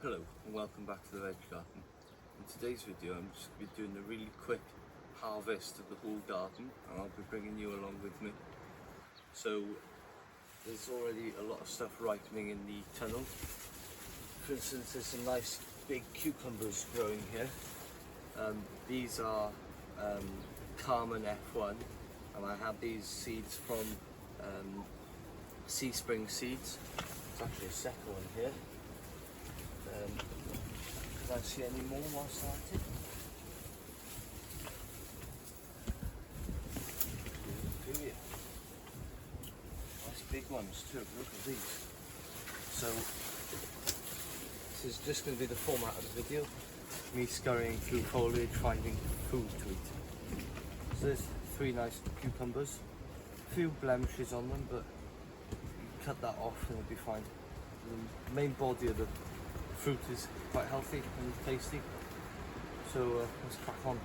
Hello and welcome back to the veg garden. In today's video I'm just going to be doing a really quick harvest of the whole garden and I'll be bringing you along with me. So there's already a lot of stuff ripening in the tunnel. For instance, there's some nice big cucumbers growing here. These are Carmen F1 and I had these seeds from Seedsbeans seeds. There's actually a second one here. Can I see any more whilst at it? Nice big ones too, look at these. So this is just going to be the format of the video. Me scurrying through foliage, finding food to eat. So there's 3 nice cucumbers. A few blemishes on them, but you can cut that off and it'll be fine. The main body of the fruit is quite healthy and tasty, so let's crack on.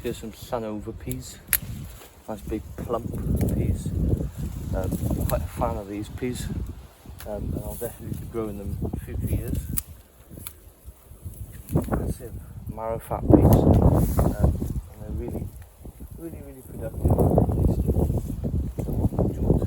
Here's some Connell peas, nice big plump peas. I'm quite a fan of these peas, and I'll definitely be growing them in future years. Massive marrow fat peas, and they're really productive and tasty. Enjoy.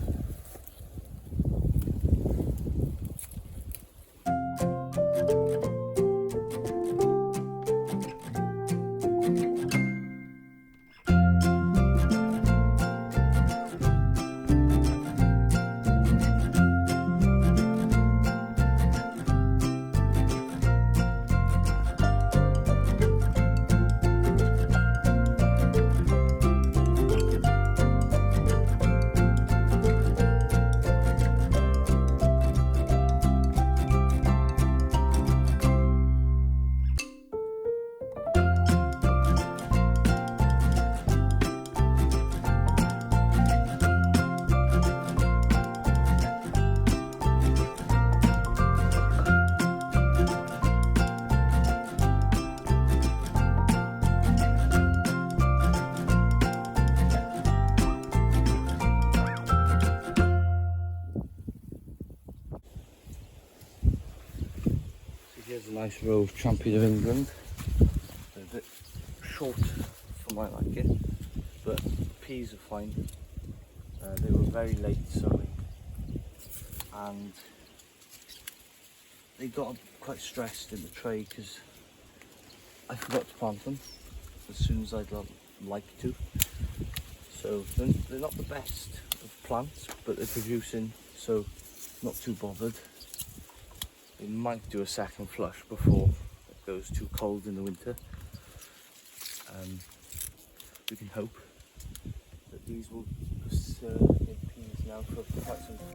Here's a nice row of Champion of England. They're a bit short for my liking, but peas are fine. They were very late sowing and they got quite stressed in the tray because I forgot to plant them as soon as I'd like to. So they're not the best of plants, but they're producing, so not too bothered. We might do a second flush before it goes too cold in the winter. We can hope that these will serve in peas now for quite some time.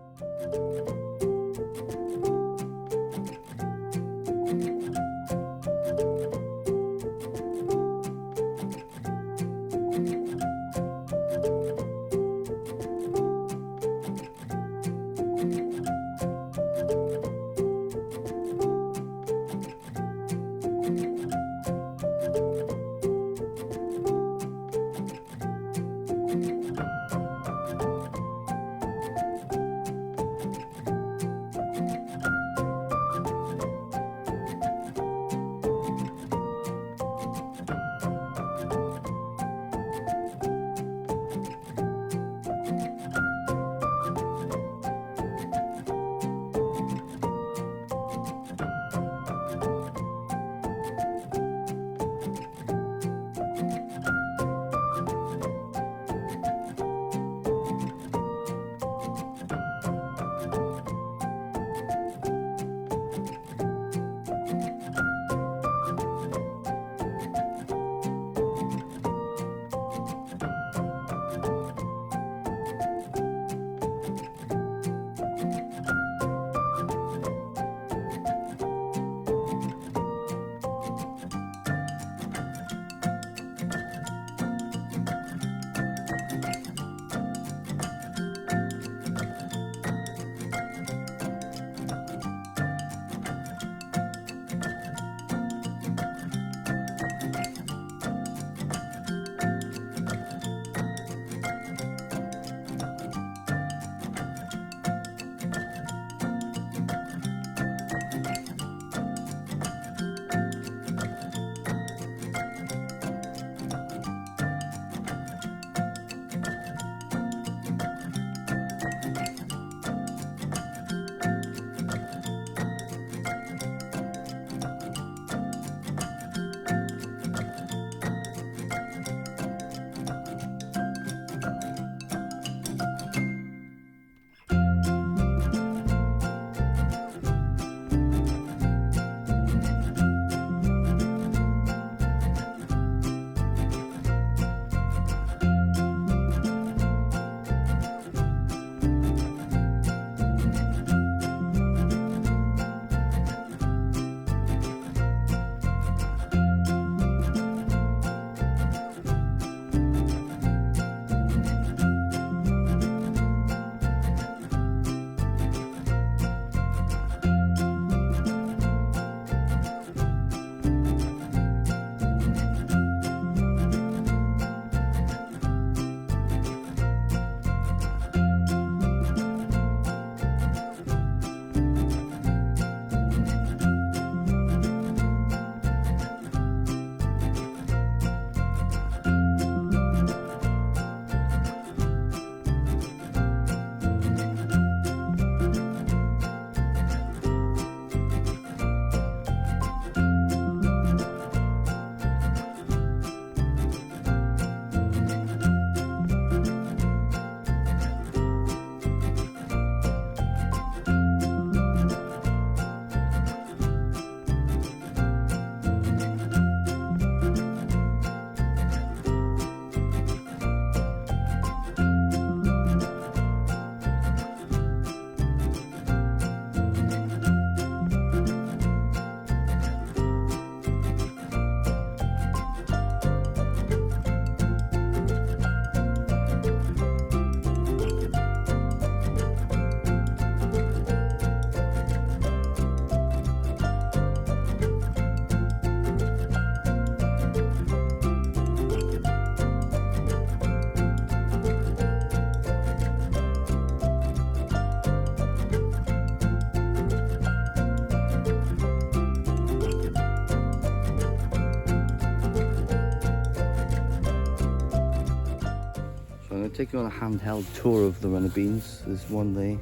taking on a handheld tour of the runner beans. There's one there.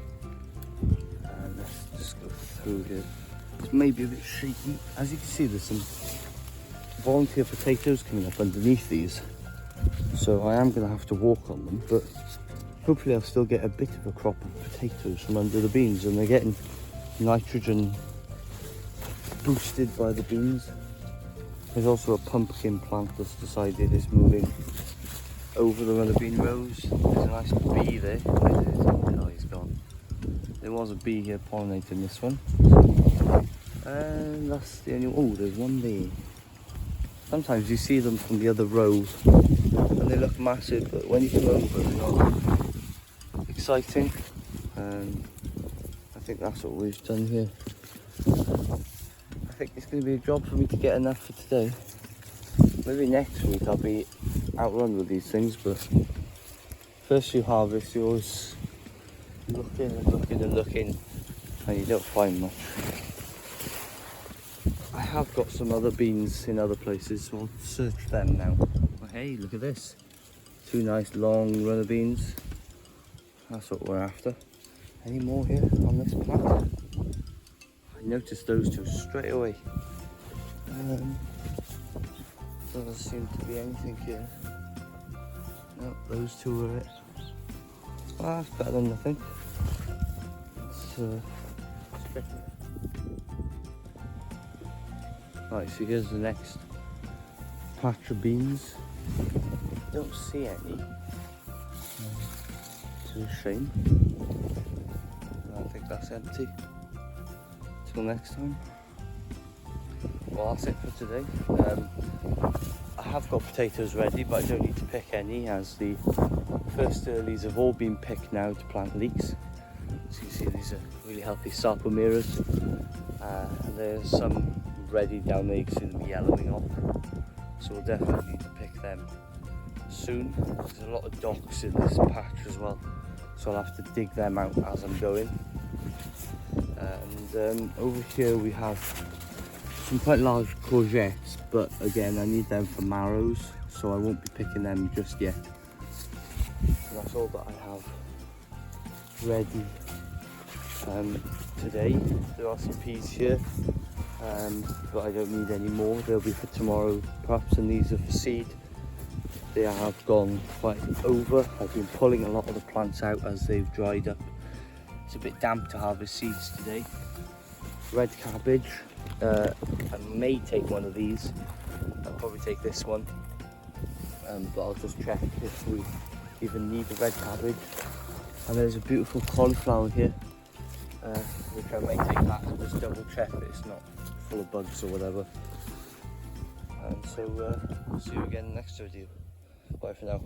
Let's just go through here. It's maybe a bit shaky. As you can see, there's some volunteer potatoes coming up underneath these. So I am going to have to walk on them, but hopefully I'll still get a bit of a crop of potatoes from under the beans, and they're getting nitrogen boosted by the beans. There's also a pumpkin plant that's decided it's moving over the runner bean rows. There's a nice bee there. Where is it? Oh, he's gone. There was a bee here pollinating this one. And that's the only one. Oh, there's one there. Sometimes you see them from the other row and they look massive, but when you come over they're not exciting. And I think that's what we've done here. I think it's going to be a job for me to get enough for today. Maybe next week I'll be outrun with these things, but first you harvest, you're always looking and looking and looking, and you don't find much. I have got some other beans in other places, so I'll search them now. Oh, hey, look at this. 2 nice long runner beans. That's what we're after. Any more here on this plant? I noticed those 2 straight away. Doesn't seem to be anything here. No, those 2 are it. Well, that's better than nothing. Let's check it. Right, so here's the next patch of beans. Don't see any. It's a shame. I think that's empty. Till next time. Well, that's it for today. I have got potatoes ready, but I don't need to pick any, as the first earlies have all been picked now to plant leeks. So you can see these are really healthy sarpomeras. And there's some ready down there, you can see them yellowing off. So we'll definitely need to pick them soon. There's a lot of docks in this patch as well, so I'll have to dig them out as I'm going. And over here we have some quite large courgettes, but again I need them for marrows, so I won't be picking them just yet. So that's all that I have ready today. There are some peas here, but I don't need any more. They'll be for tomorrow perhaps, and these are for seed. They have gone quite over. I've been pulling a lot of the plants out as they've dried up. It's a bit damp to harvest seeds today. Red cabbage. I may take one of these. I'll probably take this one, but I'll just check if we even need the red cabbage. And there's a beautiful cauliflower here, which I may take that and just double check that it's not full of bugs or whatever. And so we'll see you again next video. Bye for now.